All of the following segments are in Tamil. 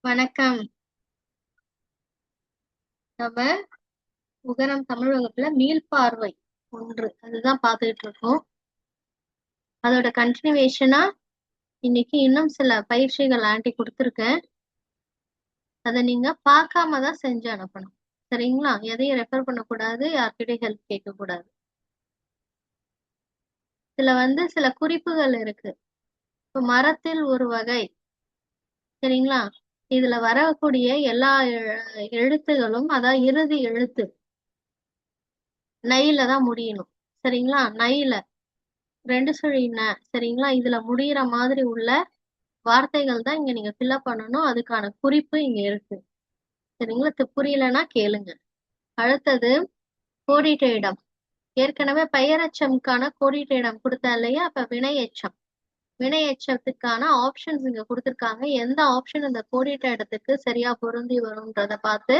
வணக்கம். நம்ம உகரம் தமிழ் வகுப்புல மீள்பார்வை 1 அதுதான் பார்த்துக்கிட்டு இருக்கோம். அதோட கண்டினியூவேஷனா இன்னைக்கு இன்னும் சில பயிற்சிகள் ஆண்டி கொடுத்துருக்கேன். அதை நீங்க பார்க்காம தான் செஞ்சு அனுப்பணும். சரிங்களா? எதையும் ரெஃபர் பண்ணக்கூடாது, யார்கிட்டயும் ஹெல்ப் கேட்கக்கூடாது. இதுல சில குறிப்புகள் இருக்கு. இப்போ மரத்தில் ஒரு வகை, சரிங்களா? இதுல வரக்கூடிய எல்லா எழுத்துகளும், அதாவது இறுதி எழுத்து நையில தான் முடியணும். சரிங்களா? நையில 2 சுழி ந, சரிங்களா? இதுல முடியிற மாதிரி உள்ள வார்த்தைகள் தான் இங்க நீங்க ஃபில்அப் பண்ணணும். அதுக்கான குறிப்பு இங்க இருக்கு. சரிங்களா? புரியலன்னா கேளுங்க. அடுத்தது கோடிட்ட இடம். ஏற்கனவே பெயரெச்சம்க்கான கோடிட்ட இடம் கொடுத்தேன் இல்லையா? அப்ப வினை எச்சம். வினை எச்சத்துக்கான ஆப்ஷன்ஸ் இங்க கொடுத்துருக்காங்க. எந்த ஆப்ஷன் இந்த கோடிட்ட இடத்துக்கு சரியா பொருந்தி வரும்ன்றத பார்த்து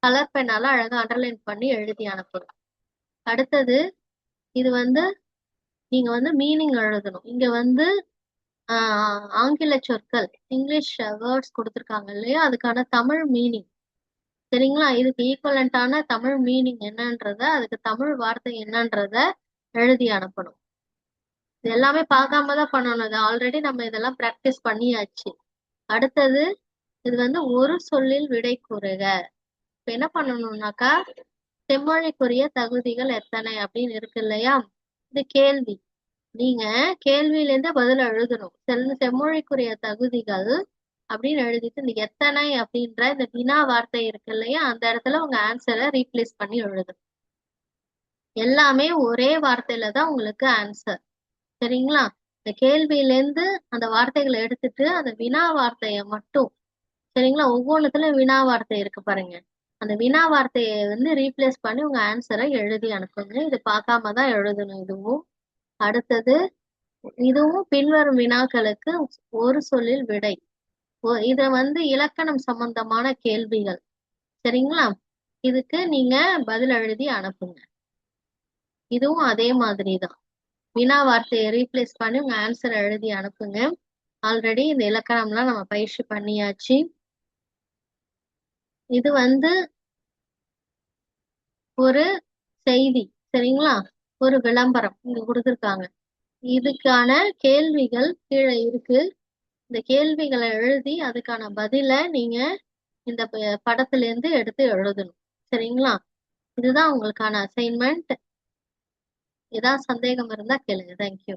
கலர் பெண்ணால அழகா அண்டர்லைன் பண்ணி எழுதி அனுப்பணும். அடுத்தது இது நீங்க மீனிங் எழுதணும். இங்க ஆங்கில சொற்கள், இங்கிலீஷ் வேர்ட்ஸ் கொடுத்துருக்காங்க இல்லையா? அதுக்கான தமிழ் மீனிங், சரிங்களா? இதுக்கு ஈக்குவலண்டான தமிழ் மீனிங் என்னன்றத, அதுக்கு தமிழ் வார்த்தை என்னன்றத எழுதி அனுப்பணும். இது எல்லாமே பார்க்காம தான் பண்ணணும். இது ஆல்ரெடி நம்ம இதெல்லாம் பிராக்டிஸ் பண்ணியாச்சு. அடுத்தது இது ஒரு சொல்லில் விடை கூறுக. இப்ப என்ன பண்ணணும்னாக்கா, செம்மொழிக்குரிய தகுதிகள் எத்தனை அப்படின்னு இருக்கு இல்லையா? இது கேள்வி. நீங்க கேள்வியில இருந்து பதில் எழுதணும். செம்மொழிக்குரிய தகுதிகள் அப்படின்னு எழுதிட்டு இந்த எத்தனை அப்படின்ற இந்த வினா வார்த்தை இருக்கு இல்லையா? அந்த இடத்துல உங்க ஆன்சரை ரீப்ளேஸ் பண்ணி எழுதணும். எல்லாமே ஒரே வார்த்தையில தான் உங்களுக்கு ஆன்சர். சரிங்களா? இந்த கேள்வியில இருந்து அந்த வார்த்தைகளை எடுத்துட்டு அந்த வினா வார்த்தைய மட்டும், சரிங்களா? ஒவ்வொன்றுத்துல வினா வார்த்தை இருக்கு பாருங்க. அந்த வினா வார்த்தையை ரீப்ளேஸ் பண்ணி உங்க ஆன்சரை எழுதி அனுப்புங்க. இது பார்க்காம தான் எழுதணும். அடுத்தது இதுவும் பின்வரும் வினாக்களுக்கு ஒரு சொல்லில் விடை. இத இலக்கணம் சம்பந்தமான கேள்விகள், சரிங்களா? இதுக்கு நீங்க பதில் எழுதி அனுப்புங்க. இதுவும் அதே மாதிரி தான். வினா வார்த்தையை ரீப்ளேஸ் பண்ணி உங்க ஆன்சர் எழுதி அனுப்புங்க. ஆல்ரெடி இந்த இலக்கணம்லாம் நம்ம பயிற்சி பண்ணியாச்சு. இது ஒரு செய்தி, சரிங்களா? ஒரு விளம்பரம் இங்க கொடுத்துருக்காங்க. இதுக்கான கேள்விகள் கீழே இருக்கு. இந்த கேள்விகளை எழுதி அதுக்கான பதில நீங்க இந்த படத்துல இருந்து எடுத்து எழுதணும். சரிங்களா? இதுதான் உங்களுக்கான அசைன்மெண்ட். ஏதாவது சந்தேகம் இருந்தா கேளுங்க. தேங்க்யூ.